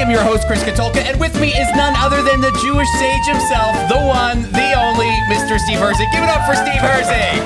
am your host, Chris Katulka, and with me is none other than the Jewish sage himself, the one, the only, Mr. Steve Herzig. Give it up for Steve Herzig.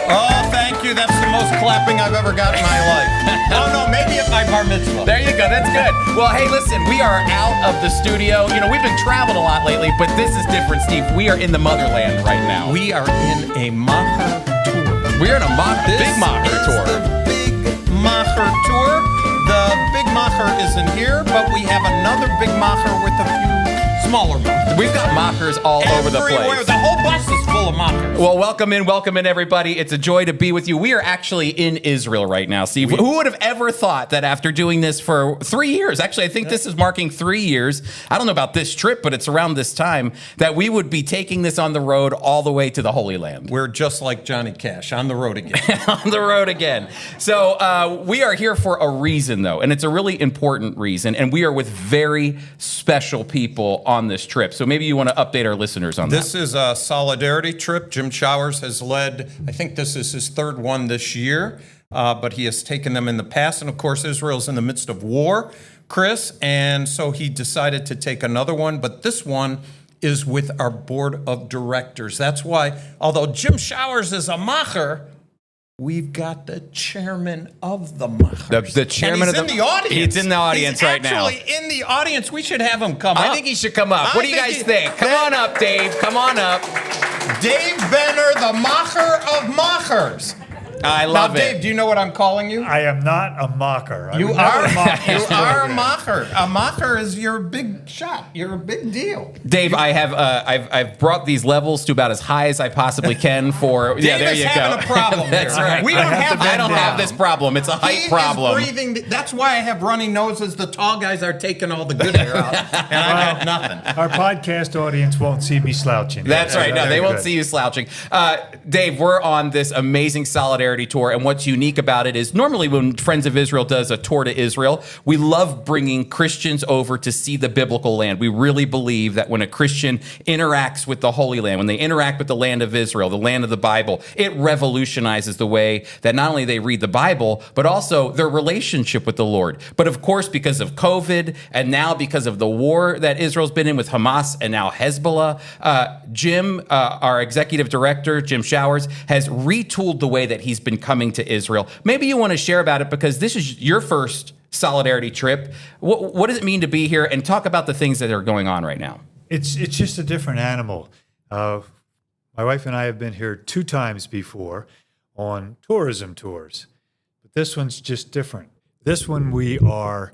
Oh, thank you. That's the most clapping I've ever got in my life. Oh, no, maybe at my bar mitzvah. There you go. That's good. Well, hey, listen, we are out of the studio. You know, we've been traveling a lot lately, but this is different, Steve. We are in the motherland right now. We are in a Macher tour. We're in a big Macher tour. The big Macher tour. The big Macher isn't here, but we have another big Macher with a few smaller Machers. We've got Machers all over the place. The whole bus is full of Machers. Well, welcome in, everybody. It's a joy to be with you. We are actually in Israel right now, Steve. Who would have ever thought that after doing this for 3 years, actually, I think this is marking 3 years. I don't know about this trip, but it's around this time that we would be taking this on the road all the way to the Holy Land. We're just like Johnny Cash, on the road again. On the road again. So we are here for a reason, though, and it's a really important reason, and we are with very special people on this trip. So maybe you want to update our listeners on This is a solidarity trip. Jim Showers has led, I think this is his third one this year, but he has taken them in the past. And of course, Israel's in the midst of war, Chris, and so he decided to take another one. But this one is with our board of directors. That's why, although Jim Showers is a Macher, we've got the chairman of the Machers. The chairman and of the in the audience. He's in the audience right now. He's actually in the audience. We should have him come up. I think he should come up. What do you guys think? Come on up, Dave. Come on up. Dave Benner, the Macher of Machers. I love it. Dave, do you know what I'm calling you? I am not a mocker. You are a Macher. A Macher is your big shot. You're a big deal. Dave, I've brought these levels to about as high as I possibly can for. Dave there you is go. having a problem That's here. right. I don't have this problem. It's a height problem. He is breathing. That's why I have runny noses. The tall guys are taking all the good air out, and I got nothing. Our podcast audience won't see me slouching. That's right. No, they won't see you slouching. Dave, we're on this amazing solidarity tour, and what's unique about it is normally when Friends of Israel does a tour to Israel, we love bringing Christians over to see the biblical land. We really believe that when a Christian interacts with the Holy Land, when they interact with the land of Israel, the land of the Bible, it revolutionizes the way that not only they read the Bible, but also their relationship with the Lord. But of course, because of COVID, and now because of the war that Israel's been in with Hamas and now Hezbollah, Jim, our executive director, Jim Showers, has retooled the way that he's been coming to Israel. Maybe you want to share about it because this is your first solidarity trip. What does it mean to be here? And talk about the things that are going on right now. It's just a different animal. My wife and I have been here 2 times before on tourism tours, but this one's just different. This one we are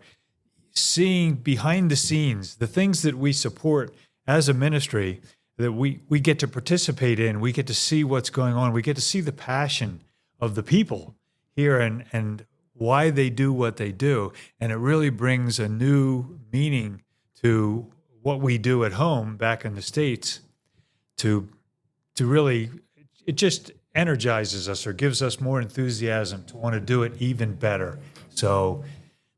seeing behind the scenes, the things that we support as a ministry that we get to participate in. We get to see what's going on. We get to see the passion of the people here and why they do what they do. And it really brings a new meaning to what we do at home back in the States to really, it just energizes us or gives us more enthusiasm to want to do it even better. So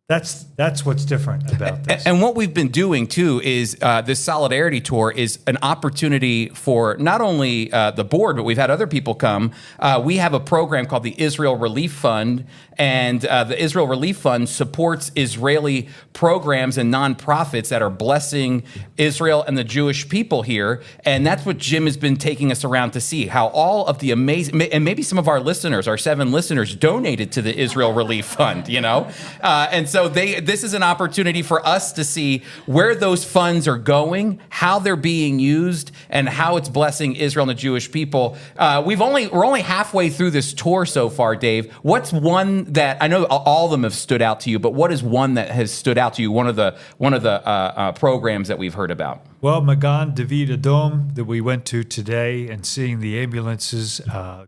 that's what's different about this. And what we've been doing, too, is this Solidarity Tour is an opportunity for not only the board, but we've had other people come. We have a program called the Israel Relief Fund, and the Israel Relief Fund supports Israeli programs and nonprofits that are blessing Israel and the Jewish people here. And that's what Jim has been taking us around to see, how all of the amazing, and maybe some of our listeners, our 7 listeners, donated to the Israel Relief Fund, you know? And so this is an opportunity for us to see where those funds are going, how they're being used, and how it's blessing Israel and the Jewish people. We're only halfway through this tour so far, Dave. What's one that I know all of them have stood out to you, but what is one that has stood out to you? One of the programs that we've heard about. Well, Magan David Adom that we went to today and seeing the ambulances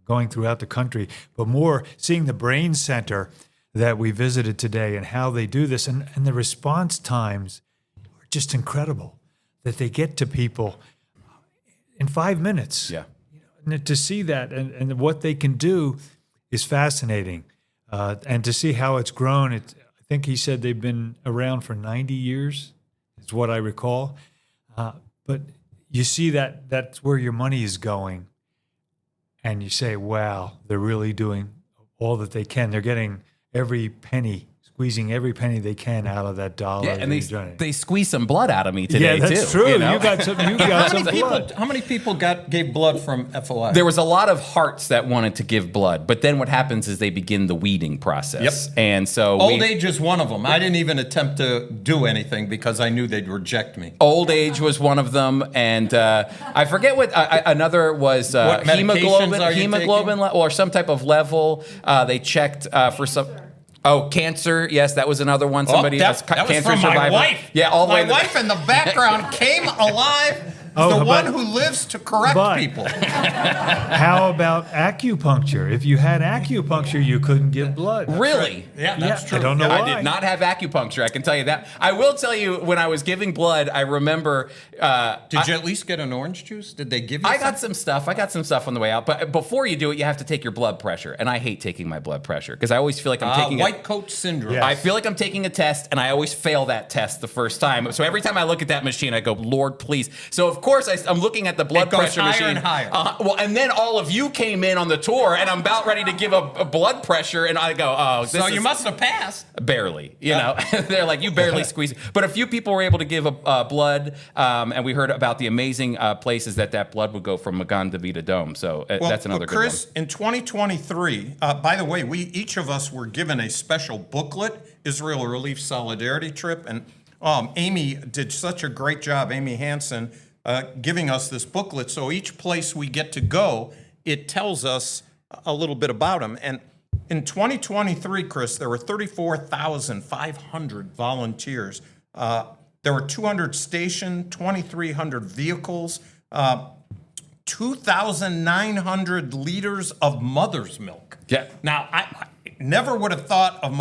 going throughout the country, but more seeing the brain center that we visited today and how they do this. And the response times are just incredible that they get to people in 5 minutes. Yeah. And to see that and what they can do is fascinating. And to see how it's grown, I think he said they've been around for 90 years, is what I recall. But you see that's where your money is going. And you say, wow, they're really doing all that they can. They're getting every penny squeezing every penny they can out of that dollar. Yeah, and that you're donating. they squeezed some blood out of me today, Yeah, that's too. true. You know? You got some. You got some blood. How many people gave blood from FOI? There was a lot of hearts that wanted to give blood, but then what happens is they begin the weeding process. Yep. And so Old age is one of them. I didn't even attempt to do anything because I knew they'd reject me. Old age was one of them, and I forget what another was. What medications are you hemoglobin, or some type of level. They checked for some. Oh, cancer. Yes, that was another one. Somebody that was cancer from survivor. my wife. Yeah, all the way. My wife in the background came alive. Oh, The one but- who lives to correct but- people. How about acupuncture? If you had acupuncture, you couldn't give blood. Really? Yeah, that's true. I don't know I why. did not have acupuncture. I can tell you that. I will tell you, when I was giving blood, I remember. Did you at least get an orange juice? Did they give you I got some stuff. I got some stuff on the way out. But before you do it, you have to take your blood pressure. And I hate taking my blood pressure because I always feel like I'm taking white coat syndrome. Yeah. I feel like I'm taking a test, and I always fail that test the first time. So every time I look at that machine, I go, Lord, please. So, of course, I'm looking at the blood It goes pressure higher machine. and higher. Well, and then all of you came in on the tour, and I'm about ready to give a blood pressure, and I go, oh, this So is you must have passed. barely. You know, they're like, you barely squeeze. But a few people were able to give blood, and we heard about the amazing places that blood would go from Magan David Dome. So that's another good one. Chris, in 2023, by the way, each of us were given a special booklet, Israel Relief Solidarity Trip, and Amy did such a great job, Amy Hansen, giving us this booklet. So each place we get to go, it tells us a little bit about them. And in 2023, Chris, there were 34,500 volunteers. There were 200 stationed, 2,300 vehicles, 2,900 liters of mother's milk. Yeah. Now, I never would have thought of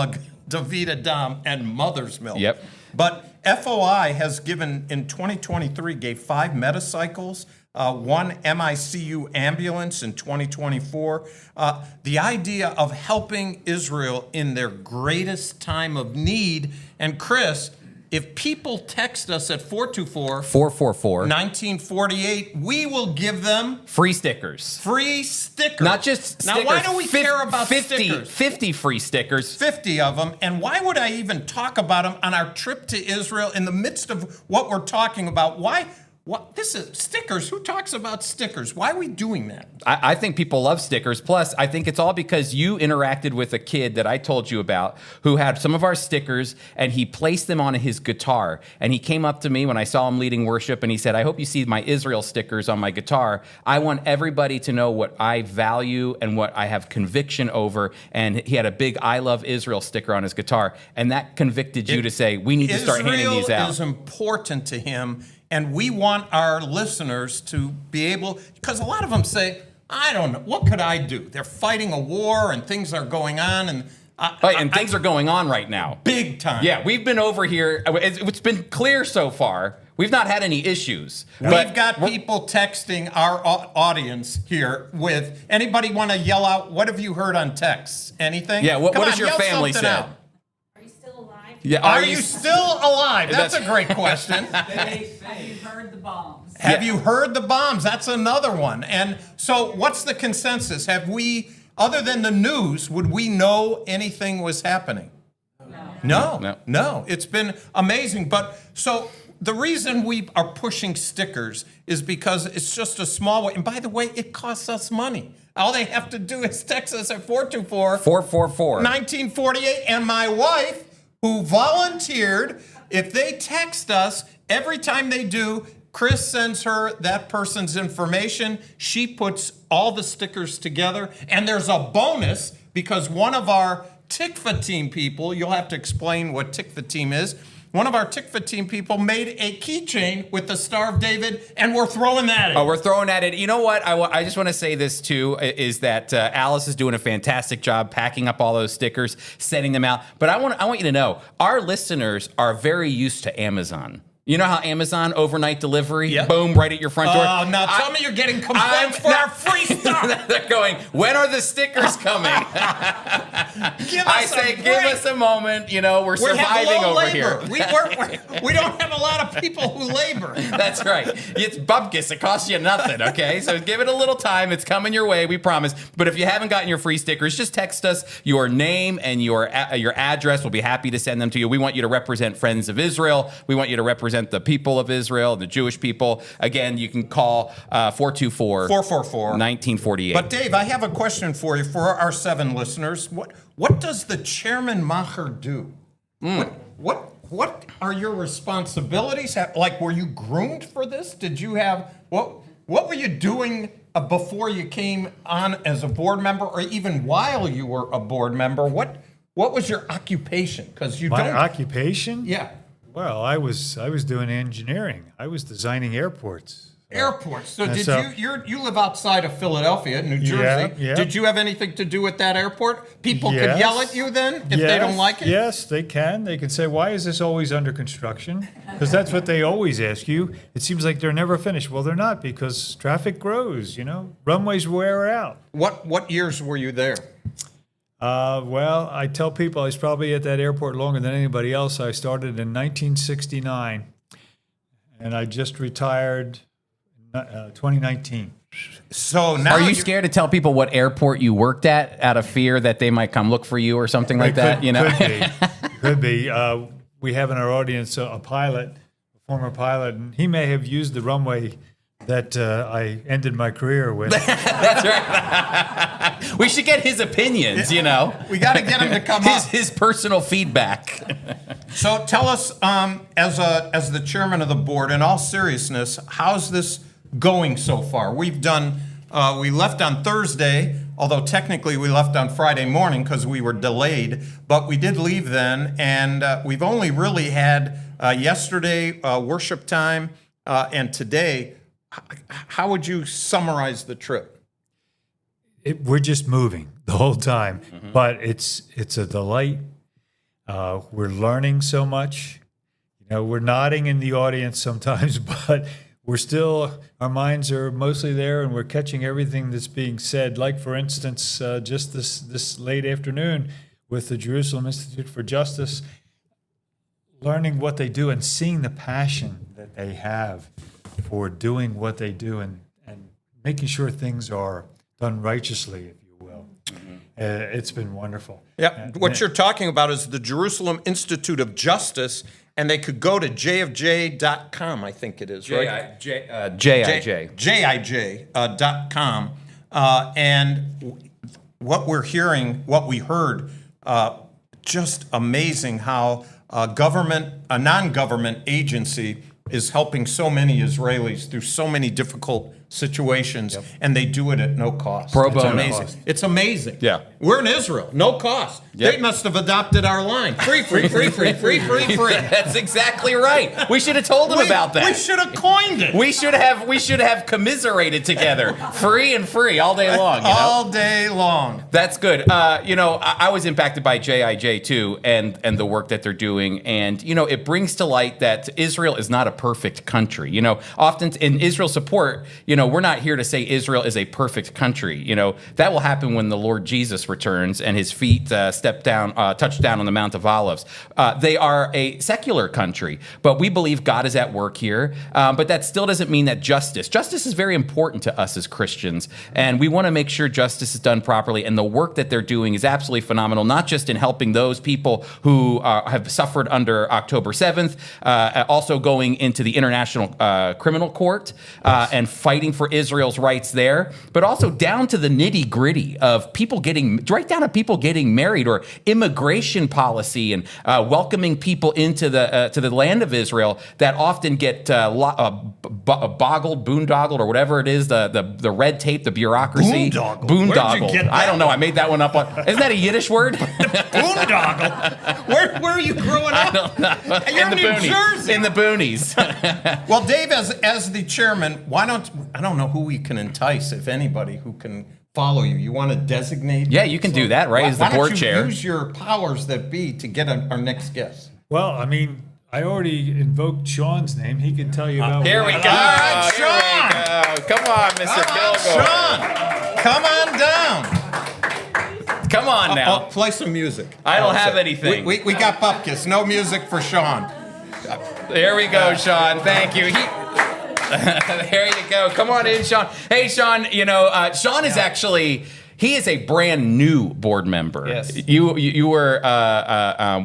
David Adam and mother's milk. Yep. But FOI has given, in 2023, gave 5 metacycles, 1 MICU ambulance in 2024. The idea of helping Israel in their greatest time of need. And Chris, if people text us at 424-1948, we will give them free stickers. free stickers. Not just stickers. Now, why do we care about 50, stickers? 50 free stickers. 50 of them. And why would I even talk about them on our trip to Israel in the midst of what we're talking about? Why? What? This is stickers. Who talks about stickers? Why are we doing that? I think people love stickers. Plus, I think it's all because you interacted with a kid that I told you about who had some of our stickers, and he placed them on his guitar. And he came up to me when I saw him leading worship, and he said, I hope you see my Israel stickers on my guitar. I want everybody to know what I value and what I have conviction over. And he had a big I Love Israel sticker on his guitar. And that convicted you to say, we need to start handing these out. Israel is important to him. And we want our listeners to be able, because a lot of them say, I don't know, what could I do? They're fighting a war and things are going on. And things are going on right now. Big time. Yeah, we've been over here. It's been clear so far. We've not had any issues. We've got people texting our audience here with, anybody want to yell out, what have you heard on texts? Anything? Yeah, what Come has on, your yell family something said? out. Are you still alive? Yeah, Are you still alive? That's a great question. Have you heard the bombs? Have you heard the bombs? That's another one. And so what's the consensus? Have we, other than the news, would we know anything was happening? No. It's been amazing. But so the reason we are pushing stickers is because it's just a small way. And by the way, it costs us money. All they have to do is text us at 424-1948. And my wife, who volunteered, if they text us, every time they do, Chris sends her that person's information. She puts all the stickers together. And there's a bonus because one of our Tikva team people, you'll have to explain what Tikva team is. One of our Tikva team people made a keychain with the Star of David, and we're throwing that in. Oh, we're throwing at it. You know what? I just want to say this, too, is that Alice is doing a fantastic job packing up all those stickers, sending them out. But I want you to know, our listeners are very used to Amazon. You know how Amazon overnight delivery, Yep. boom, right at your front door? Oh, now tell me you're getting complaints for our free stuff. They're going, when are the stickers coming? I say, give us a moment. You know, we're surviving over here. We don't have a lot of people who labor. That's right. It's bupkis. It costs you nothing, okay? So give it a little time. It's coming your way, we promise. But if you haven't gotten your free stickers, just text us your name and your address. We'll be happy to send them to you. We want you to represent Friends of Israel. We want you to represent the people of Israel, the Jewish people. Again, you can call 424-1948. But Dave, I have a question for you, for our 7 listeners. What does the chairman macher do? What are your responsibilities? Like, were you groomed for this? Did you have what were you doing before you came on as a board member, or even while you were a board member? What was your occupation? Because you My don't. occupation? Yeah. Well, I was doing engineering. I was designing airports. Airports. So And did so- you live outside of Philadelphia, New Jersey? Yeah. Did you have anything to do with that airport? People could Yes. yell at you then if they don't like it? Yes, they can. They can say, "Why is this always under construction?" Because that's what they always ask you. It seems like they're never finished. Well, they're not, because traffic grows. Runways wear out. What years were you there? Well, I tell people I was probably at that airport longer than anybody else. I started in 1969, and I just retired 2019. So now Are you scared to tell people what airport you worked at out of fear that they might come look for you or something like that? Could be. We have in our audience a pilot, a former pilot, and he may have used the runway that I ended my career with. That's right. We should get his opinions, We got to get him to come up. his personal feedback. So tell us, as the chairman of the board, in all seriousness, how's this going so far? We've done. We left on Thursday, although technically we left on Friday morning because we were delayed. But we did leave then, and we've only really had yesterday worship time and today. How would you summarize the trip? We're just moving the whole time, but it's a delight. We're learning so much. We're nodding in the audience sometimes, but we're still, our minds are mostly there, and we're catching everything that's being said. Like, for instance, just this late afternoon with the Jerusalem Institute for Justice, learning what they do and seeing the passion that they have for doing what they do and making sure things are done righteously, if you will. It's been wonderful. Yeah, what you're talking about is the Jerusalem Institute of Justice, and they could go to jofj.com, I think it is, right? JIJ. JIJ.com. And what we're hearing, what we heard, just amazing how a non-government agency is helping so many Israelis through so many difficult situations, and they do it at no cost. Pro It's bono. amazing. It's amazing. Yeah. We're in Israel, no cost. Yep. They must have adopted our line. Free, free, free, free, free, free, free. That's exactly right. We should have told them about that. We should have coined it. We should have commiserated together, free and free all day long. All day long. That's good. I was impacted by JIJ too, and the work that they're doing, and it brings to light that Israel is not a perfect country. Often in Israel support, we're not here to say Israel is a perfect country. That will happen when the Lord Jesus returns and his feet touch down on the Mount of Olives. They are a secular country, but we believe God is at work here. But that still doesn't mean that justice is very important to us as Christians, and we want to make sure justice is done properly. And the work that they're doing is absolutely phenomenal, not just in helping those people who have suffered under October 7th, also going into the International Criminal Court and fighting for Israel's rights there, but also down to the nitty gritty of people getting married, or immigration policy, and welcoming people into the land of Israel that often get boondoggled, or whatever it is, the red tape, the bureaucracy. Boondoggled? Where'd you get that? I don't know. I made that one up. Isn't that a Yiddish word? Boondoggle? Where are you growing up? I don't know. You're in New boonies. Jersey. In the boonies. Well, Dave, as the chairman, I don't know who we can entice, if anybody, who can follow you. You want to designate? Yeah, you can do that, right? As the board chair. Why don't you use your powers that be to get our next guest? Well, I already invoked Sean's name. He can tell you about Here we what- go. right, Here we go. Come on, Mr. Kilgore. Sean, come on down. Come on now. Play some music. I don't have anything. We got bupkis. No music for Sean. There we go, Sean. Thank you. There you go. Come on in, Sean. Hey, Sean. Sean is actually. He is a brand new board member. Yes. You were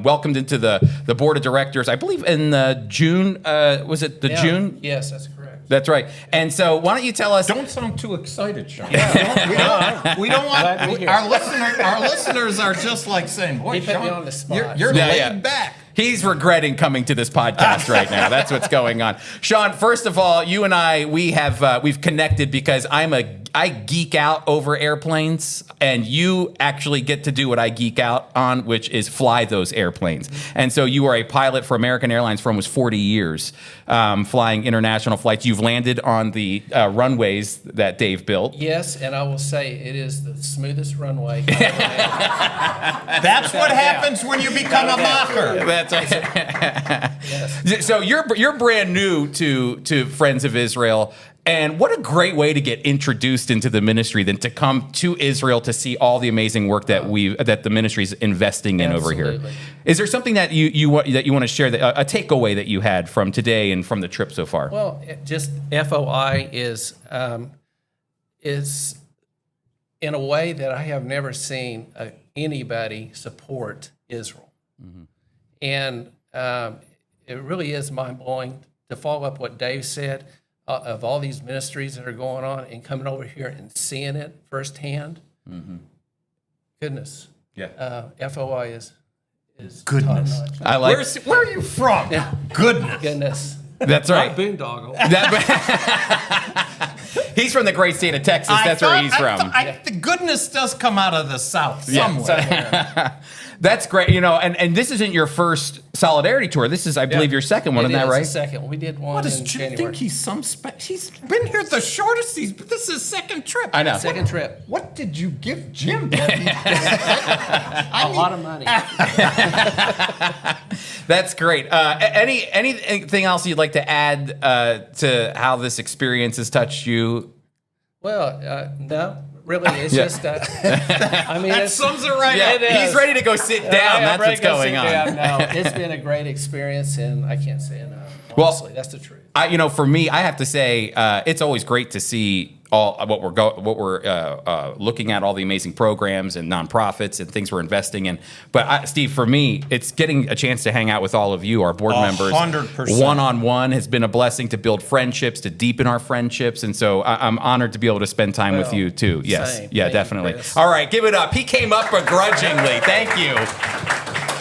welcomed into the board of directors, I believe, in June. Was it the June? Yes, that's correct. That's right. And so, why don't you tell us? Don't sound too excited, Sean. We don't Glad to be want here. our listeners are just like saying, "Boy, He put me Sean, on the spot." you're Yeah, laid yeah. back." He's regretting coming to this podcast right now. That's what's going on. Sean, first of all, you and I, we've connected because I geek out over airplanes, and you actually get to do what I geek out on, which is fly those airplanes. And so you are a pilot for American Airlines for almost 40 years, flying international flights. You've landed on the runways that Dave built. Yes, and I will say it is the smoothest runway. That's what happens when you become a mocker. That's So you're brand new to Friends of Israel, and what a great way to get introduced into the ministry than to come to Israel to see all the amazing work that the ministry is investing in over here. Absolutely. Is there something that you want to share, a takeaway that you had from today and from the trip so far? Well, just FOI is in a way that I have never seen anybody support Israel. And it really is mind-blowing to follow up what Dave said of all these ministries that are going on and coming over here and seeing it firsthand. Goodness. Yeah. FOI is Goodness. top-notch. I like. Where are you from? Goodness. Goodness. That's right. Boondoggle. He's from the great state of Texas. That's where he's from. The goodness does come out of the South somewhere. That's great. And this isn't your first Solidarity tour. This is, I believe, your second one. Isn't that It right? is the second. We did one What does in Jim January. think he's some He's been here the shortest. This is his second trip. I know. Second trip. What did you give Jim? A lot of money. That's great. Anything else you'd like to add to how this experience has touched you? Well, no, really, it's Yeah. just. I mean, That it's, sums it right Yeah, up. It he's is. ready to go sit down. Yeah, That's ready what's to go going sit on. down. No, it's been a great experience, and I can't say enough. Well, Honestly, that's the truth. For me, I have to say, it's always great to see all what we're looking at, all the amazing programs and nonprofits and things we're investing in. But Steve, for me, it's getting a chance to hang out with all of you, our board members. 100%. One-on-one has been a blessing to build friendships, to deepen our friendships, and so I'm honored to be able to spend time with Well, you too. Yes, same. yeah, Thank you, definitely. Chris. All right, give it up. He came up begrudgingly. Thank you.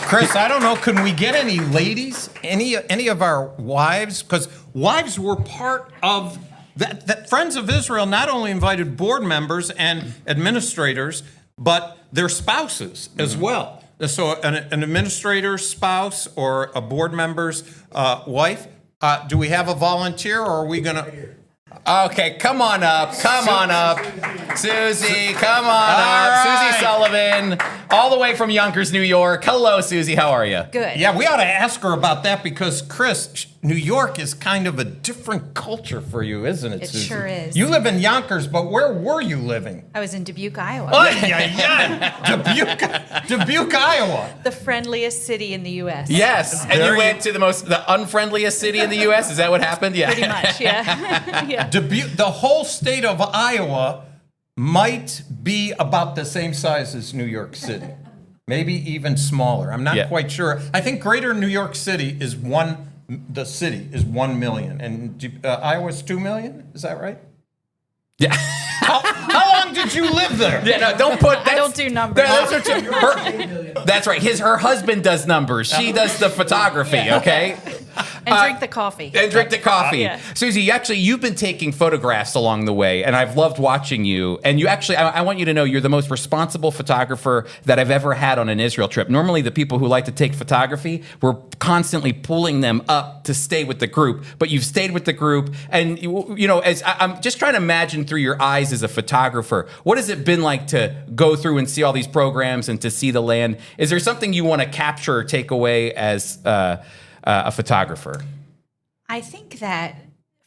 Chris, I don't know. Can we get any ladies, any of our wives? Because wives were part of that. Friends of Israel not only invited board members and administrators, but their spouses as well. So an administrator's spouse or a board member's wife. Do we have a volunteer, or are we going to? Okay, come on up. Come on up. Susie, come on up. right. Susie Sullivan, all the way from Yonkers, New York. Hello, Susie. How are you? Good. Yeah, we ought to ask her about that because, Chris, New York is kind of a different culture for you, isn't it, It Susie? sure is. You live in Yonkers, but where were you living? I was in Dubuque, Iowa. Dubuque, Iowa. The friendliest city in the U.S. Yes, and you went to the unfriendliest city in the U.S. Is that what happened? Yeah. Pretty much, yeah. Yeah. Dubuque, the whole state of Iowa might be about the same size as New York City. Maybe even smaller. I'm not Yeah. quite sure. I think greater New York City is the city is 1 million, and Iowa's 2 million. Is that right? Yeah. How long did you live there? Yeah, no, don't put. I don't do numbers. That's right. Her husband does numbers. She does the photography. Okay. And drink the coffee. And drink the coffee. Yeah. Susie, you've been taking photographs along the way, and I've loved watching you. And you actually, I want you to know, you're the most responsible photographer that I've ever had on an Israel trip. Normally, the people who like to take photography, we're constantly pulling them up to stay with the group. But you've stayed with the group, and as I'm just trying to imagine through your eyes as a photographer, what has it been like to go through and see all these programs and to see the land? Is there something you want to capture or take away as a photographer? I think that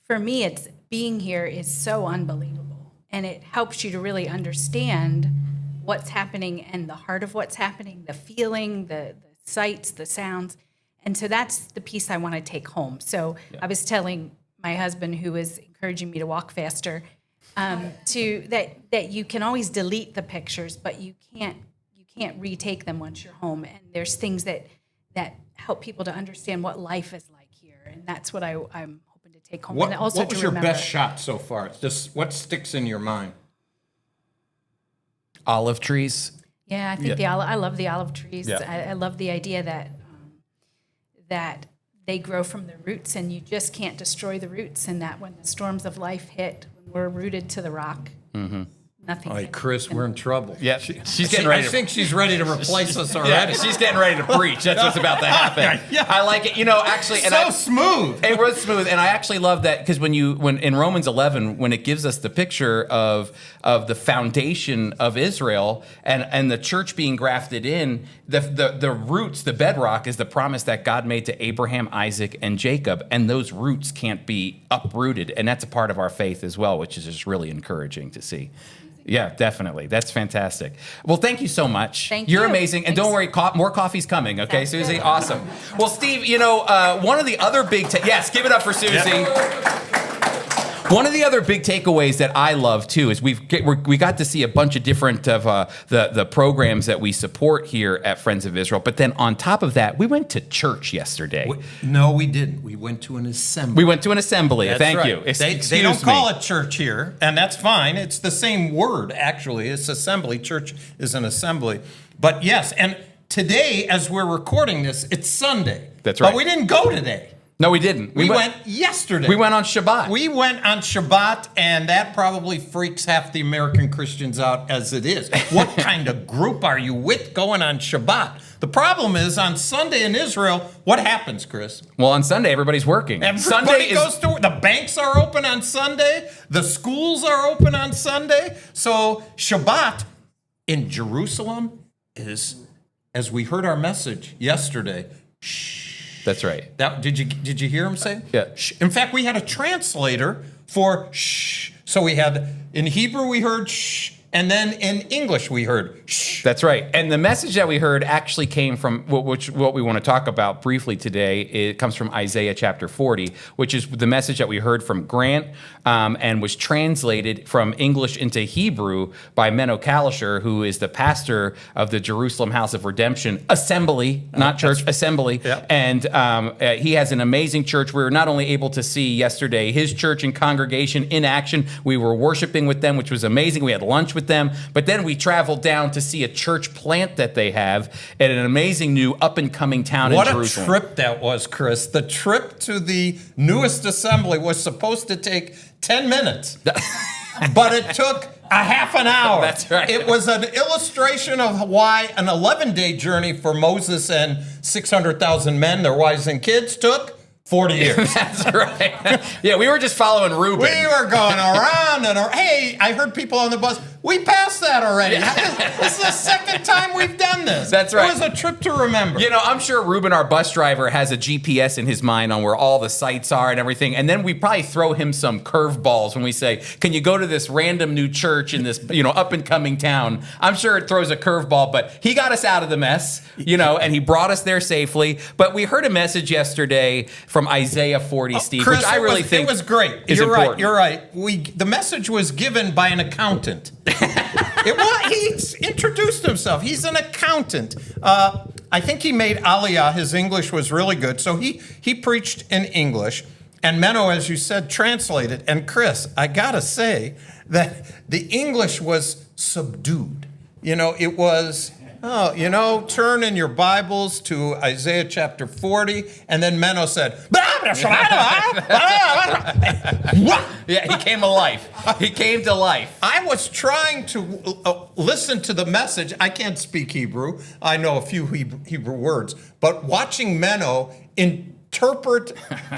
for me, it's being here is so unbelievable, and it helps you to really understand what's happening and the heart of what's happening, the feeling, the sights, the sounds. And so that's the piece I want to take home. So I was telling my husband, who was encouraging me to walk faster, that you can always delete the pictures, but you can't retake them once you're home. And there's things that help people to understand what life is like here, and that's what I'm hoping to take home. What, and also what was to your remember. best shot so far? Just what sticks in your mind? Olive trees. Yeah, I think I love the olive trees. Yeah. I love the idea that they grow from the roots, and you just can't destroy the roots. And that when the storms of life hit, when we're rooted to the rock, nothing. All right, Chris, we're in trouble. Yeah, she's getting ready. I think she's ready to replace us already. Yeah, she's getting ready to preach. That's what's about to happen. Yeah. I like it. You know, actually, and So smooth. It was smooth, and I actually love that because when in Romans 11, when it gives us the picture of the foundation of Israel and the church being grafted in, the roots, the bedrock is the promise that God made to Abraham, Isaac, and Jacob, and those roots can't be uprooted, and that's a part of our faith as well, which is just really encouraging to see. Yeah, definitely. That's fantastic. Well, thank you so much. Thank You're you. amazing. And Thanks. don't worry, more coffee's coming, okay, Sounds Susie? good. Awesome. Well, Steve, you know, one of the other big... yes, give it up for Susie. One of the other big takeaways that I love too is we got to see a bunch of different of the programs that we support here at Friends of Israel. But then on top of that, we went to church yesterday. No, we didn't. We went to an assembly. We went to an assembly. That's Thank right. you. They don't call it church here, and that's fine. It's the same word, actually. It's assembly. Church is an assembly. But yes, and today, as we're recording this, it's Sunday. That's right. But we didn't go today. No, we didn't. We went yesterday. We went on Shabbat. We went on Shabbat, and that probably freaks half the American Christians out as it is. What kind of group are you with going on Shabbat? The problem is on Sunday in Israel, what happens, Chris? Well, on Sunday, everybody's working. Everybody goes to work. The banks are open on Sunday. The schools are open on Sunday. So Shabbat in Jerusalem is, as we heard our message yesterday, That's right. did you hear him say? Yeah. Shh. In fact, we had a translator for shh. So we had, in Hebrew we heard shh, and then in English we heard shh. That's right. And the message that we heard actually came from, what we want to talk about briefly today. It comes from Isaiah chapter 40, which is the message that we heard from Grant and was translated from English into Hebrew by Menno Kalisher, who is the pastor of the Jerusalem House of Redemption Assembly, not church, assembly. Yeah. And he has an amazing church. We were not only able to see yesterday his church and congregation in action, we were worshiping with them, which was amazing. We had lunch with them, but then we traveled down to see a church plant that they have at an amazing new up-and-coming town in Jerusalem. What a trip that was, Chris. The trip to the newest assembly was supposed to take 10 minutes, but it took a half an hour. That's right. It was an illustration of why an 11-day journey for Moses and 600,000 men, their wives and kids, took 40 years. That's right. Yeah, we were just following Reuben. We were going around and around. Hey, I heard people on the bus, we passed that already. This is the second time we've done this. That's right. It was a trip to remember. You know, I'm sure Reuben, our bus driver, has a GPS in his mind on where all the sites are and everything. And then we probably throw him some curveballs when we say, can you go to this random new church in this, up and coming town? I'm sure it throws a curveball, but he got us out of the mess, and he brought us there safely. But we heard a message yesterday from Isaiah 40, Steve, Chris, which I really think it was great. is You're important. right. You're right. The message was given by an accountant. He introduced himself. He's an accountant. I think he made Aliyah. His English was really good, so he preached in English. And Menno, as you said, translated. And Chris, I gotta say that the English was subdued. It was. Turn in your Bibles to Isaiah chapter 40, and then Menno said, Yeah, he came to life. He came to life. I was trying to listen to the message. I can't speak Hebrew. I know a few Hebrew words, but watching Menno interpret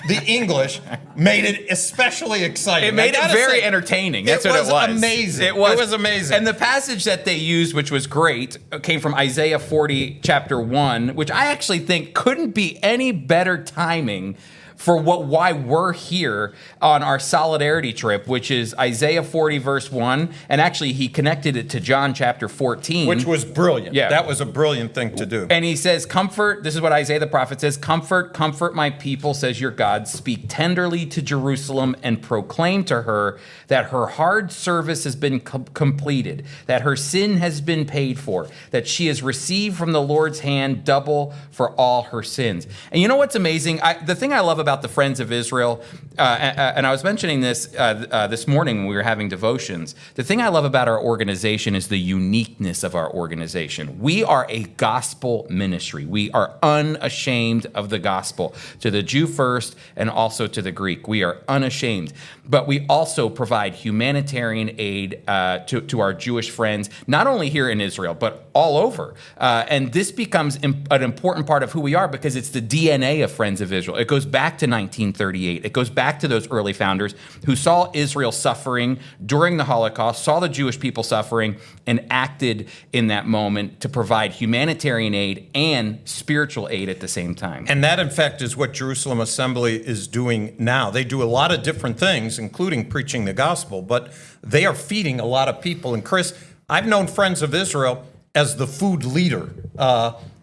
the English made it especially exciting. It made I it gotta very say, entertaining. That's what it was. Amazing. It was amazing. And the passage that they used, which was great, came from Isaiah 40, chapter 1, which I actually think couldn't be any better timing for why we're here on our solidarity trip, which is Isaiah 40, verse 1. And actually, he connected it to John chapter 14. Which was brilliant. Yeah. That was a brilliant thing to do. And he says, comfort, this is what Isaiah the prophet says, comfort my people, says your God. Speak tenderly to Jerusalem and proclaim to her that her hard service has been completed, that her sin has been paid for, that she has received from the Lord's hand double for all her sins. And you know what's amazing? The thing I love about the Friends of Israel, and I was mentioning this this morning when we were having devotions, the thing I love about our organization is the uniqueness of our organization. We are a gospel ministry. We are unashamed of the gospel, to the Jew first and also to the Greek. We are unashamed. But we also provide humanitarian aid to our Jewish friends, not only here in Israel, but all over. And this becomes an important part of who we are because it's the DNA of Friends of Israel. It goes back to 1938. It goes back to those early founders who saw Israel suffering during the Holocaust, saw the Jewish people suffering, and acted in that moment to provide humanitarian aid and spiritual aid at the same time. And that, in fact, is what Jerusalem Assembly is doing now. They do a lot of different things, including preaching the gospel, but they are feeding a lot of people. And Chris, I've known Friends of Israel as the food leader,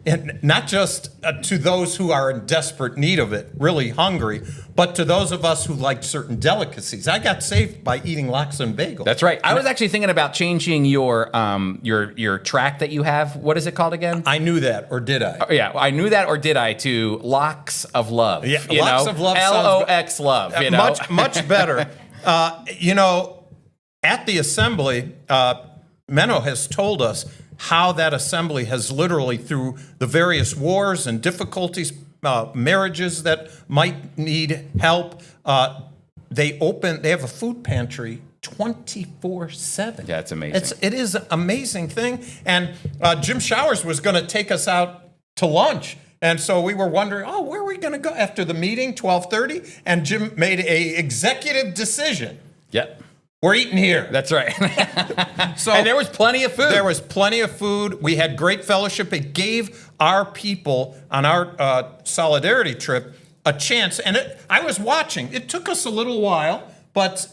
and not just to those who are in desperate need of it, really hungry, but to those of us who like certain delicacies. I got saved by eating lox and bagel. That's right. I was actually thinking about changing your track that you have. What is it called again? I knew that, or did I? Yeah, I knew that, or did I? To Locks of Love. Yeah, you Locks know? of Love. LOX Love. You know? Much better. At the assembly, Menno has told us how that assembly has literally, through the various wars and difficulties, marriages that might need help, they have a food pantry 24/7. Yeah, it's amazing. It is an amazing thing. And Jim Showers was going to take us out to lunch. And so we were wondering, where are we going to go after the meeting, 12:30? And Jim made a executive decision. Yep. We're eating here. That's right. So, and there was plenty of food. There was plenty of food. We had great fellowship. It gave our people on our solidarity trip a chance. And I was watching. It took us a little while,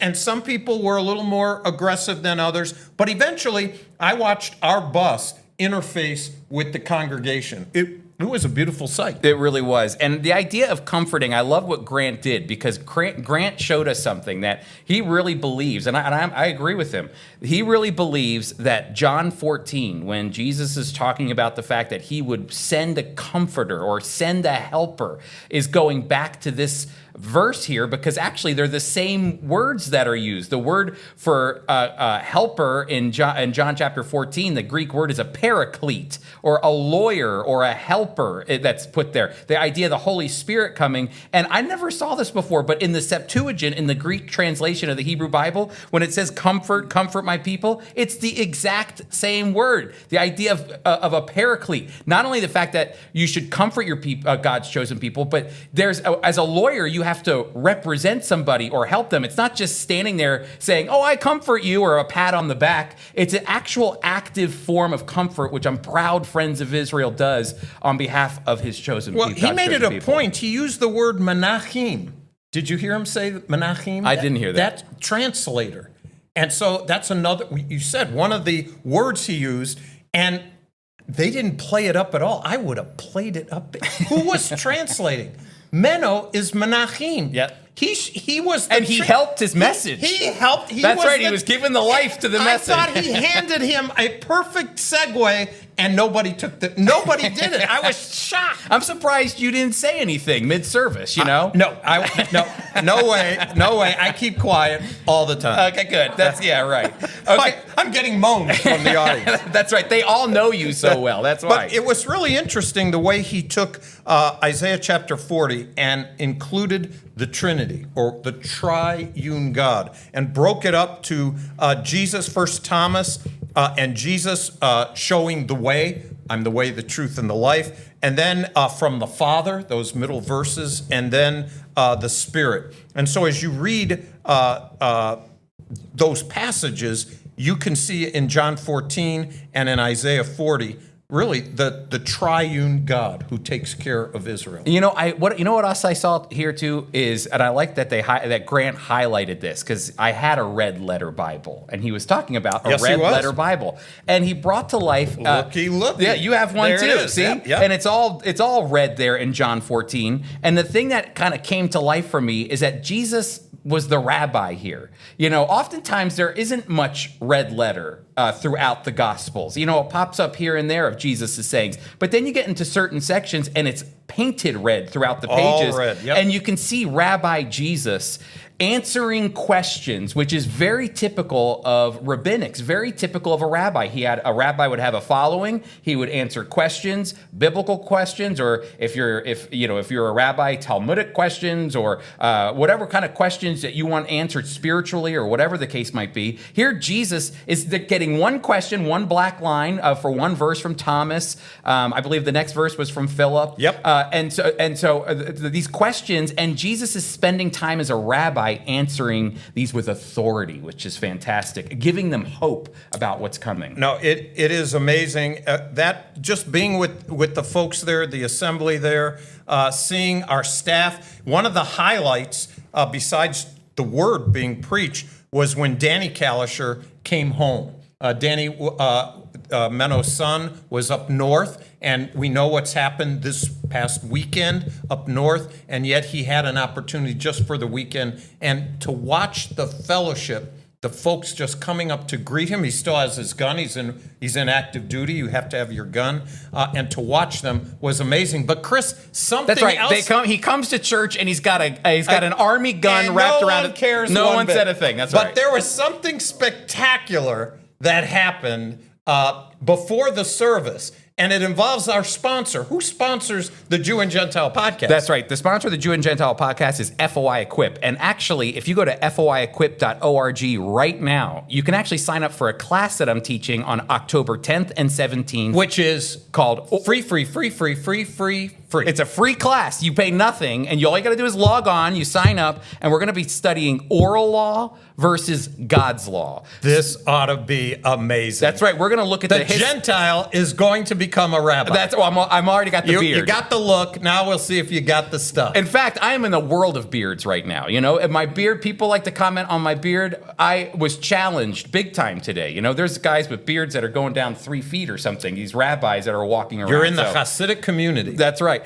and some people were a little more aggressive than others. But eventually, I watched our bus interface with the congregation. It was a beautiful sight. It really was. And the idea of comforting, I love what Grant did, because Grant showed us something that he really believes, and I agree with him. He really believes that John 14, when Jesus is talking about the fact that he would send a comforter or send a helper, is going back to this verse here, because actually they're the same words that are used. The word for helper in John chapter 14, the Greek word is a paraclete, or a lawyer, or a helper that's put there. The idea of the Holy Spirit coming. And I never saw this before, but in the Septuagint, in the Greek translation of the Hebrew Bible, when it says comfort my people, it's the exact same word. The idea of a paraclete. Not only the fact that you should comfort your people, God's chosen people, but as a lawyer, you have to represent somebody or help them. It's not just standing there saying, I comfort you, or a pat on the back. It's an actual active form of comfort, which I'm proud Friends of Israel does on behalf of his chosen people. Well, he made it a point. He used the word menachim. Did you hear him say menachim? I didn't hear that. That translator. And so that's another, you said, one of the words he used, and they didn't play it up at all. I would have played it up. Who was translating? Menno is menachim. Yep. He was and he helped his message. He helped. That's right. He was giving the life to the message. I thought he handed him a perfect segue, and nobody did it. I was shocked. I'm surprised you didn't say anything mid-service, No way. I keep quiet all the time. Okay, good. Right. Okay. I'm getting moans from the audience. That's right. They all know you so well. That's why. But it was really interesting the way he took Isaiah chapter 40 and included the Trinity, or the triune God, and broke it up to Jesus, first Thomas, and Jesus showing the way I'm the way, the truth, and the life. And then from the Father, those middle verses, and then the Spirit. And so as you read those passages, you can see in John 14 and in Isaiah 40, really the triune God who takes care of Israel. What else I saw here too is, and I like that that Grant highlighted this, because I had a red letter Bible, and he was talking about a red letter Bible, and he brought to life. Looky. Yeah, you have one There too. it is. See, Yep. and it's all red there in John 14. And the thing that kind of came to life for me is that Jesus was the rabbi here. Oftentimes there isn't much red letter throughout the Gospels. It pops up here and there of Jesus' sayings, but then you get into certain sections and it's painted red throughout the pages. All red, yep. And you can see Rabbi Jesus answering questions, which is very typical of rabbinics, very typical of a rabbi. A rabbi would have a following. He would answer questions, biblical questions, or if you're a rabbi, Talmudic questions, or whatever kind of questions that you want answered spiritually, or whatever the case might be. Here, Jesus is getting one question, one black line for one verse from Thomas. I believe the next verse was from Philip. Yep. And so these questions, and Jesus is spending time as a rabbi answering these with authority, which is fantastic, giving them hope about what's coming. No, it is amazing. That just being with the folks there, the assembly there, seeing our staff. One of the highlights, besides the word being preached, was when Danny Kalisher came home. Danny Menno's son was up north, and we know what's happened this past weekend up north, and yet he had an opportunity just for the weekend. And to watch the fellowship, the folks just coming up to greet him. He still has his gun. He's in active duty. You have to have your gun. And to watch them was amazing. But Chris, something That's right. else. He comes to church and he's got an army gun and wrapped no around one it. cares No one one bit. said a thing. That's but right. there was something spectacular that happened before the service, and it involves our sponsor. Who sponsors the Jew and Gentile podcast? That's right. The sponsor of the Jew and Gentile podcast is FOI Equip. And actually, if you go to foiequip.org right now, you can actually sign up for a class that I'm teaching on October 10th and 17th. Which is called free. It's a free class. You pay nothing, and all you got to do is log on, you sign up, and we're going to be studying oral law versus God's law. This ought to be amazing. That's right. We're going to look at The Gentile is going to become a rabbi. I'm already got the beard. You got the look. Now we'll see if you got the stuff. In fact, I am in the world of beards right now. And my beard, people like to comment on my beard. I was challenged big time today. There's guys with beards that are going down 3 feet or something. These rabbis that are walking around. You're in the Hasidic community. That's right.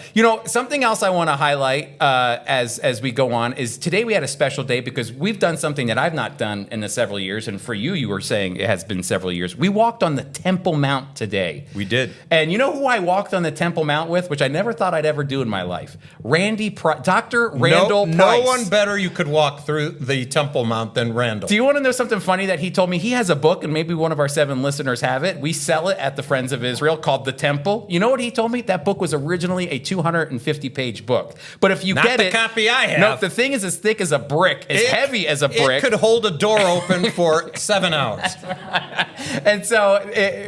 Something else I want to highlight as we go on is today we had a special day because we've done something that I've not done in the several years. And for you were saying it has been several years. We walked on the Temple Mount today. We did. And you know who I walked on the Temple Mount with, which I never thought I'd ever do in my life? Dr. Randall Price. No one better you could walk through the Temple Mount than Randall. Do you want to know something funny that he told me? He has a book, and maybe one of our 7 listeners have it. We sell it at the Friends of Israel called The Temple. You know what he told me? That book was originally a 250-page book. But if you Not get the it... copy I have. No, the thing is as thick as a brick, as heavy as a brick. It could hold a door open for 7 hours. And so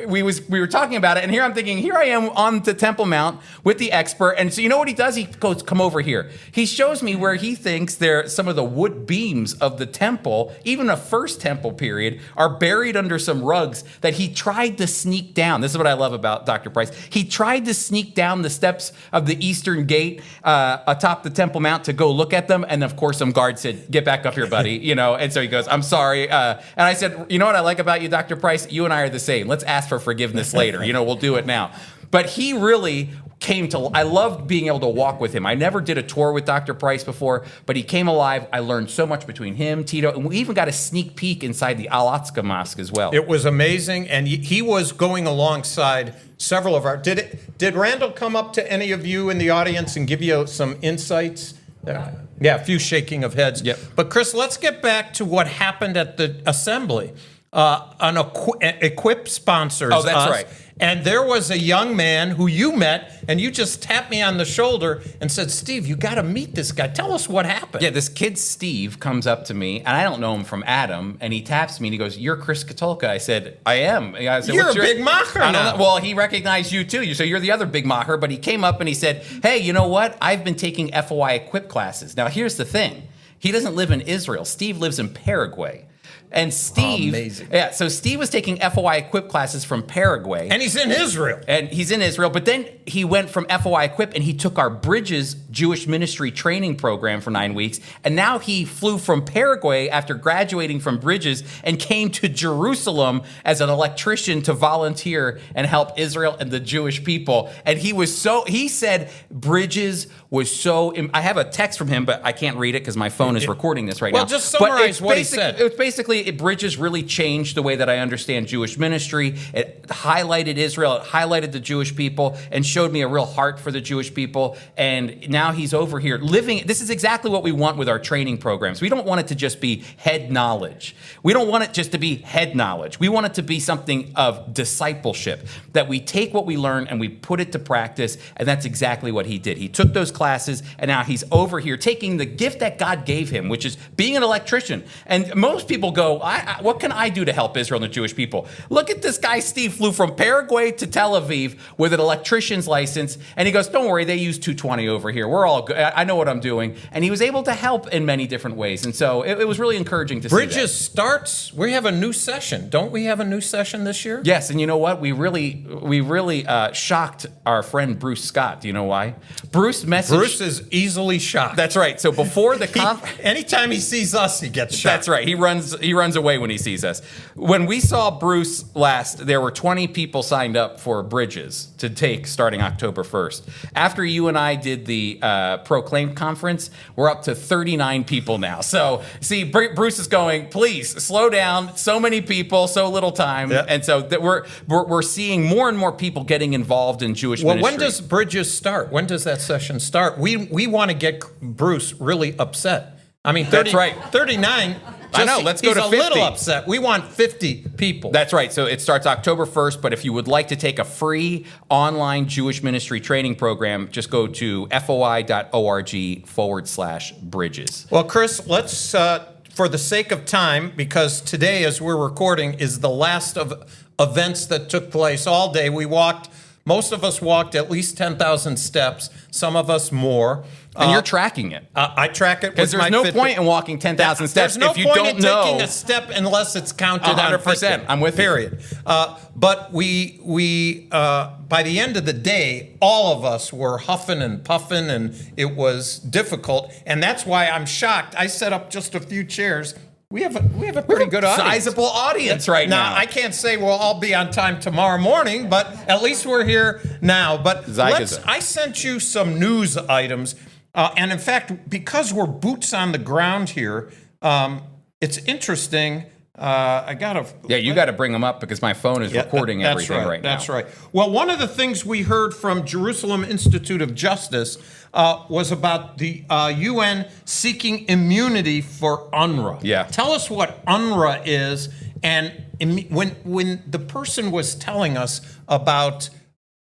we were talking about it, and here I'm thinking, here I am on the Temple Mount with the expert, and so you know what he does? He goes, come over here. He shows me where he thinks some of the wood beams of the temple, even the first temple period, are buried under some rugs that he tried to sneak down. This is what I love about Dr. Price. He tried to sneak down the steps of the eastern gate atop the Temple Mount to go look at them, and of course some guard said, get back up here, buddy. And so he goes, I'm sorry. And I said, you know what I like about you, Dr. Price? You and I are the same. Let's ask for forgiveness later. We'll do it now. But he really I loved being able to walk with him. I never did a tour with Dr. Price before, but he came alive. I learned so much between him, Tito, and we even got a sneak peek inside the Al-Aqsa Mosque as well. It was amazing, and he was going alongside several of our... Did Randall come up to any of you in the audience and give you some insights? Yeah, a few shaking of heads. Yep. But Chris, let's get back to what happened at the assembly. Equip sponsors Oh, that's us. right. And there was a young man who you met, and you just tapped me on the shoulder and said, Steve, you got to meet this guy. Tell us what happened. Yeah, this kid Steve comes up to me, and I don't know him from Adam, and he taps me and he goes, "You're Chris Katulka." I said, "I am." And I said, You're "What's a big macher I don't now. know. Well, he recognized you too. So you're the other big macher. But he came up and he said, "Hey, you know what? I've been taking FOI Equip classes." Now, here's the thing: he doesn't live in Israel. Steve lives in Paraguay. And Steve, amazing. Yeah, so Steve was taking FOI Equip classes from Paraguay. And he's in Israel. And he's in Israel, but then he went from FOI Equip and he took our Bridges Jewish Ministry Training Program for 9 weeks. And now he flew from Paraguay after graduating from Bridges and came to Jerusalem as an electrician to volunteer and help Israel and the Jewish people. And he said Bridges was so, I have a text from him, but I can't read it because my phone is recording this right now. Well, just But summarize it's what he basic- said. It's basically, Bridges really changed the way that I understand Jewish ministry. It highlighted Israel, it highlighted the Jewish people, and showed me a real heart for the Jewish people. And now he's over here living. This is exactly what we want with our training programs. We don't want it to just be head knowledge. We don't want it just to be head knowledge. We want it to be something of discipleship, that we take what we learn and we put it to practice. And that's exactly what he did. He took those classes, and now he's over here taking the gift that God gave him, which is being an electrician. And most people go, what can I do to help Israel and the Jewish people? Look at this guy, Steve, flew from Paraguay to Tel Aviv with an electrician's license. And he goes, don't worry, they use 220 over here. We're all good. I know what I'm doing. And he was able to help in many different ways. And so it was really encouraging to see Bridges starts, we have a new session. Don't we have a new session this year? Yes, and you know what? We really shocked our friend Bruce Scott. Do you know why? Bruce messaged. Bruce is easily shocked. That's right. So before the conference. Anytime he sees us, he gets shocked. That's right. He runs away when he sees us. When we saw Bruce last, there were 20 people signed up for Bridges to take starting October 1st. After you and I did the Proclaim conference, we're up to 39 people now. So see, Bruce is going, please slow down. So many people, so little time. Yeah. And so that we're seeing more and more people getting involved in Jewish Well, ministry. when does Bridges start? When does that session start? We want to get Bruce really upset. I mean, 30, That's right. 39. I know, let's go he's to a 50. little upset. We want 50 people. That's right. So it starts October 1st, but if you would like to take a free online Jewish ministry training program, just go to foi.org/bridges. Well, Chris, let's, for the sake of time, because today, as we're recording, is the last of events that took place all day. Most of us walked at least 10,000 steps, some of us more. And you're tracking it. I track it Because with there's my no Fitbit. point in walking 10,000 steps There's no if you point don't in know. taking a step unless it's counted 100%. on Fitbit. I'm with you. Period. But we by the end of the day, all of us were huffing and puffing, and it was difficult. And that's why I'm shocked. I set up just a few chairs. We have a pretty good audience. Sizable audience right now. I can't say we'll all be on time tomorrow morning, but at least we're here now. But Zygaza. I sent you some news items. And in fact, because we're boots on the ground here, it's interesting. I gotta. Yeah, you got to bring them up because my phone is recording everything right now. That's right. Well, one of the things we heard from Jerusalem Institute of Justice was about the UN seeking immunity for UNRWA. Yeah. Tell us what UNRWA is, and when the person was telling us about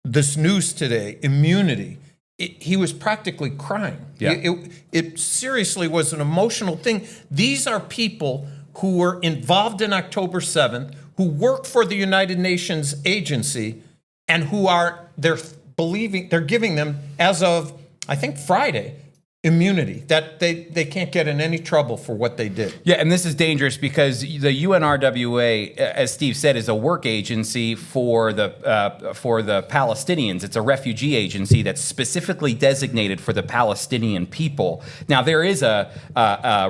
this news today, immunity. He was practically crying. Yeah. It seriously was an emotional thing. These are people who were involved in October 7th, who work for the United Nations agency, and they're giving them, as of, I think, Friday, immunity, that they can't get in any trouble for what they did. Yeah, and this is dangerous because the UNRWA, as Steve said, is a work agency for the Palestinians. It's a refugee agency that's specifically designated for the Palestinian people. Now, there is a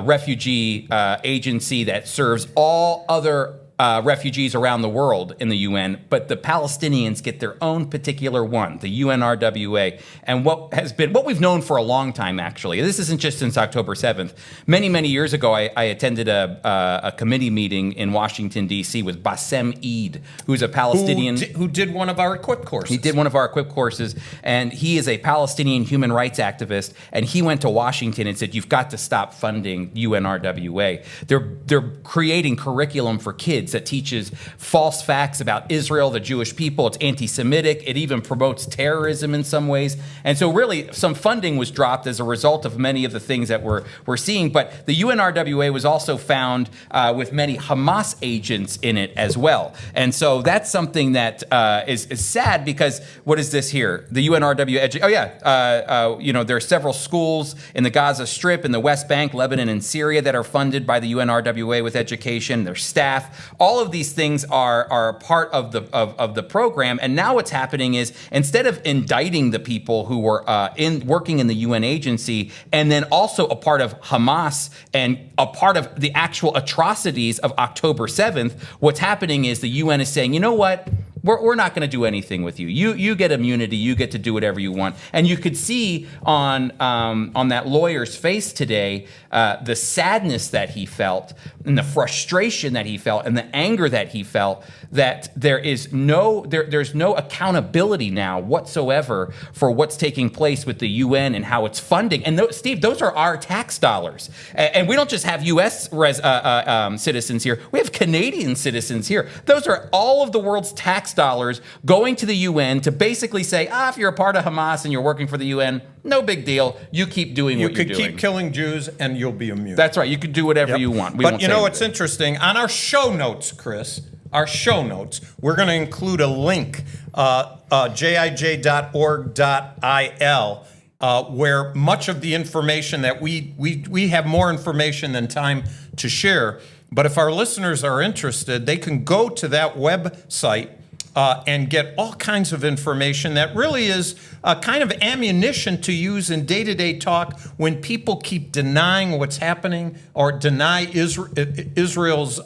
refugee agency that serves all other refugees around the world in the UN, but the Palestinians get their own particular one, the UNRWA. And what we've known for a long time, actually, this isn't just since October 7th. Many, many years ago, I attended a committee meeting in Washington, D.C. with Bassem Eid, who's a Palestinian. Who did one of our Equip courses. He did one of our Equip courses, and he is a Palestinian human rights activist, and he went to Washington and said, you've got to stop funding UNRWA. They're creating curriculum for kids kids that teaches false facts about Israel, the Jewish people. It's anti-Semitic. It even promotes terrorism in some ways. And so really some funding was dropped as a result of many of the things that we're seeing. But the UNRWA was also found with many Hamas agents in it as well. And so that's something that is sad, because what is this here? The UNRWA, there are several schools in the Gaza Strip, in the West Bank, Lebanon, and Syria that are funded by the UNRWA with education, their staff. All of these things are part of the program. And now what's happening is, instead of indicting the people who were working in the UN agency and then also a part of Hamas and a part of the actual atrocities of October 7th, what's happening is the UN is saying, you know what? We're not going to do anything with you. You get immunity. You get to do whatever you want. And you could see on that lawyer's face today the sadness that he felt, and the frustration that he felt, and the anger that he felt, that there's no accountability now whatsoever for what's taking place with the UN and how it's funding. And Steve, those are our tax dollars. And we don't just have U.S. citizens here. We have Canadian citizens here. Those are all of the world's tax dollars going to the UN to basically say, if you're a part of Hamas and you're working for the UN, no big deal. You keep doing what you're doing. You could keep killing Jews and you'll be immune. That's right. You could do whatever you want. But you know what's interesting? On our show notes, Chris, we're going to include a link, jij.org.il, where much of the information that we have more information than time to share. But if our listeners are interested, they can go to that website and get all kinds of information that really is kind of ammunition to use in day-to-day talk when people keep denying what's happening or deny Israel's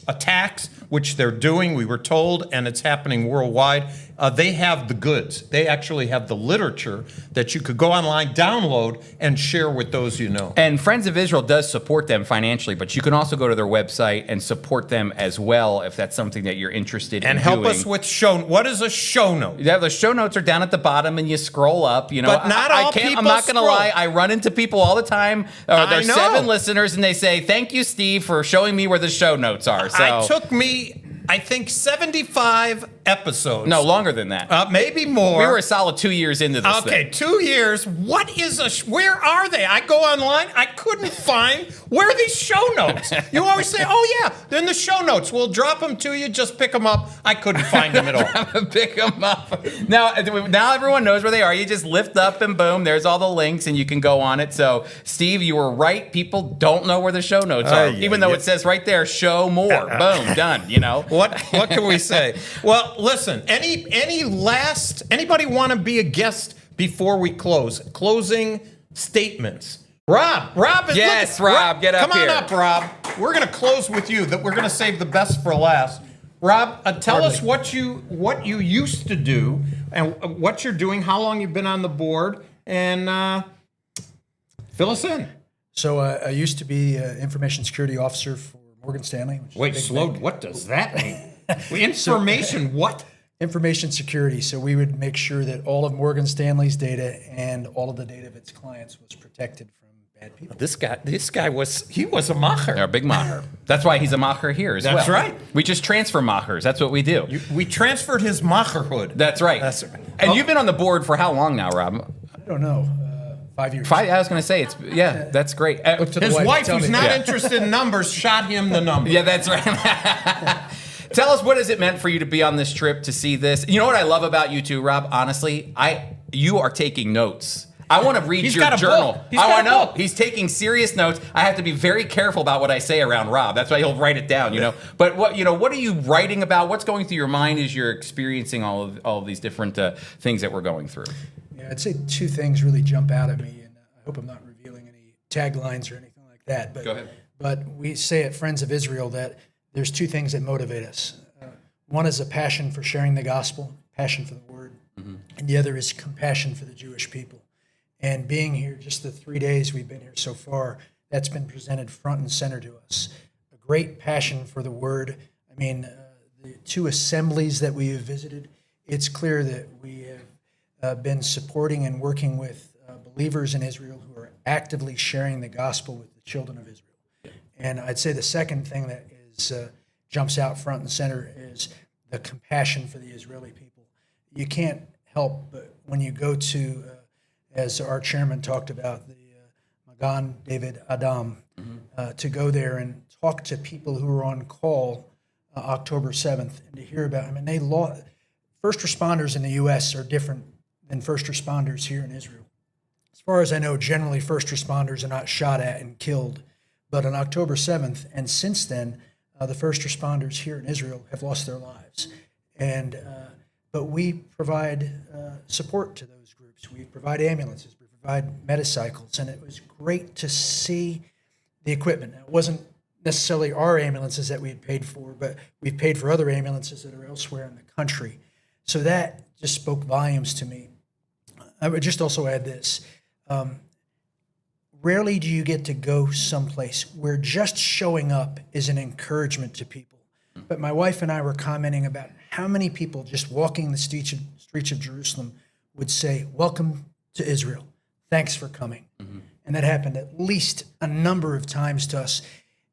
attacks, which they're doing, we were told, and it's happening worldwide. They have the goods. They actually have the literature that you could go online, download, and share with those you know. And Friends of Israel does support them financially, but you can also go to their website and support them as well if that's something that you're interested in and help us with what is a show note? Yeah, the show notes are down at the bottom, and you scroll up. But not all people I'm not going to scroll. lie. I run into people all the time. There's know. 7 listeners, and they say, "Thank you, Steve, for showing me where the show notes are." So It took me, I think, 75 episodes. No, longer than that. Maybe more. We were a solid 2 years into this thing. Okay, 2 years. Where are they? I go online. I couldn't find where are these show notes. You always say, "Oh yeah, they're in the show notes. We'll drop them to you. Just pick them up." I couldn't find them at all. Pick them up. Now everyone knows where they are. You just lift up and boom, there's all the links, and you can go on it. So, Steve, you were right. People don't know where the show notes are, even though it says right there, "Show more." Boom, done. What can we say? Well, listen. Anybody want to be a guest before we close? Closing statements. Rob is yes, Rob, get up here. here. Come on up, Rob. We're going to close with you. That we're going to save the best for last. Rob, tell us what you used to do and what you're doing. How long you've been on the board, and fill us in. So I used to be information security officer for Morgan Stanley. Wait, what does that mean? Information, what? Information security. So we would make sure that all of Morgan Stanley's data and all of the data of its clients was protected from bad people. This guy was a macher. A big macher. That's why he's a macher here as well. That's right. We just transfer machers. That's what we do. We transferred his macherhood. That's right. And you've been on the board for how long now, Rob? I don't know. 5 years. I was going to say, that's great. His wife, who's not interested in numbers, shot him the number. Yeah, that's right. Tell us, what has it meant for you to be on this trip, to see this? You know what I love about you too, Rob? Honestly, you are taking notes. I want to read your journal. I know. He's taking serious notes. I have to be very careful about what I say around Rob. That's why he'll write it down, But what are you writing about? What's going through your mind as you're experiencing all of these different things that we're going through? Yeah, I'd say 2 things really jump out at me, and I hope I'm not revealing any taglines or anything like that. But, go ahead. But we say at Friends of Israel that there's 2 things that motivate us. One is a passion for sharing the gospel, passion for the word, and the other is compassion for the Jewish people. And being here, just the 3 days we've been here so far, that's been presented front and center to us. A great passion for the word. I mean, the 2 assemblies that we have visited, it's clear that we have been supporting and working with believers in Israel who are actively sharing the gospel with the children of Israel. And I'd say the second thing that is jumps out front and center is the compassion for the Israeli people. You can't help but when you go to, as our chairman talked about, the Magan David Adam, to go there and talk to people who were on call October 7th and to hear about, first responders in the U.S. are different than first responders here in Israel. As far as I know, generally first responders are not shot at and killed. But on October 7th, and since then, the first responders here in Israel have lost their lives. But we provide support to those groups. We provide ambulances, we provide metacycles, and it was great to see the equipment. Now, it wasn't necessarily our ambulances that we had paid for, but we've paid for other ambulances that are elsewhere in the country. So that just spoke volumes to me. I would just also add this. Rarely do you get to go someplace where just showing up is an encouragement to people. But my wife and I were commenting about how many people just walking the streets of Jerusalem would say, "Welcome to Israel. Thanks for coming." And that happened at least a number of times to us.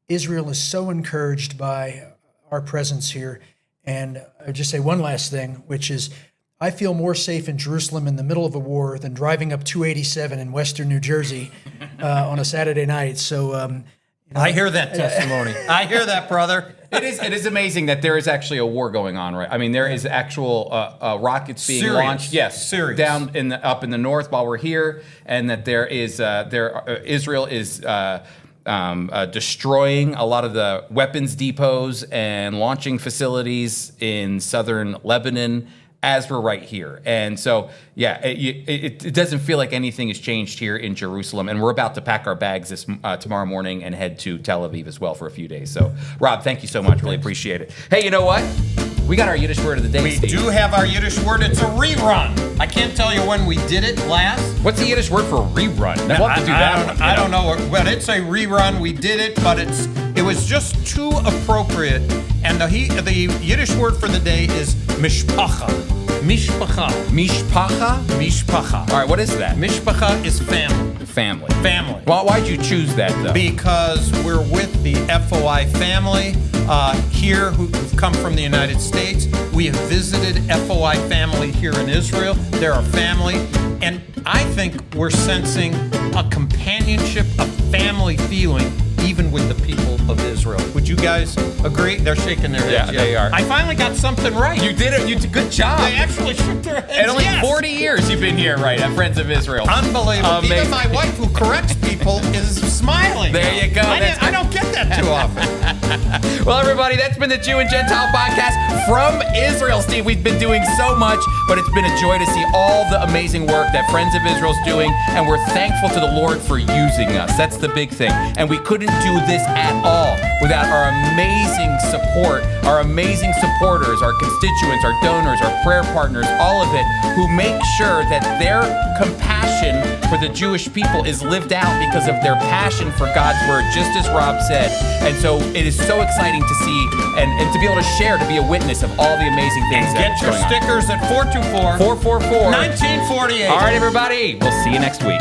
Israel is so encouraged by our presence here. And I would just say one last thing, which is I feel more safe in Jerusalem in the middle of a war than driving up 287 in western New Jersey on a Saturday night. So I hear that testimony. I hear that, brother. It is amazing that there is actually a war going on, right? I mean, there is actual rockets being Serious. launched. Yes, Serious. down up in the north while we're here, and that there is Israel is destroying a lot of the weapons depots and launching facilities in southern Lebanon as we're right here. And so, yeah, it doesn't feel like anything has changed here in Jerusalem. And we're about to pack our bags tomorrow morning and head to Tel Aviv as well for a few days. So, Rob, thank you so much. Really appreciate it. Hey, you know what? We got our Yiddish word of the day, We Steve. do have our Yiddish word. It's a rerun. I can't tell you when we did it last. What's the Yiddish word for rerun? We'll have to do that one. I don't know, but it's a rerun. We did it, but it was just too appropriate. And the Yiddish word for the day is mishpacha. Mishpacha. Mishpacha? Mishpacha. All right, what is that? Mishpacha is family. Family. Family. Well, why'd you choose that, though? Because we're with the FOI family here who've come from the United States. We have visited FOI family here in Israel. They're our family. And I think we're sensing a companionship, a family feeling, even with the people of Israel. Would you guys agree? They're shaking their heads. Yeah, they are. I finally got something right. You did it. You did a good job. They actually shook their heads. And only yes. 40 years you've been here, right, at Friends of Israel. Unbelievable. Amazing. Even my wife, who corrects people, is smiling. There you go. I don't get that too often. Well, everybody, that's been the Jew and Gentile podcast from Israel. Steve, we've been doing so much, but it's been a joy to see all the amazing work that Friends of Israel's doing, and we're thankful to the Lord for using us. That's the big thing. And we couldn't do this at all without our amazing support, our amazing supporters, our constituents, our donors, our prayer partners, all of it, who make sure that their compassion for the Jewish people is lived out because of their passion for God's word, just as Rob said. And so it is so exciting to see and to be able to share, to be a witness of all the amazing things And that get your going on. stickers at 424 444 1948. All right, everybody. We'll see you next week.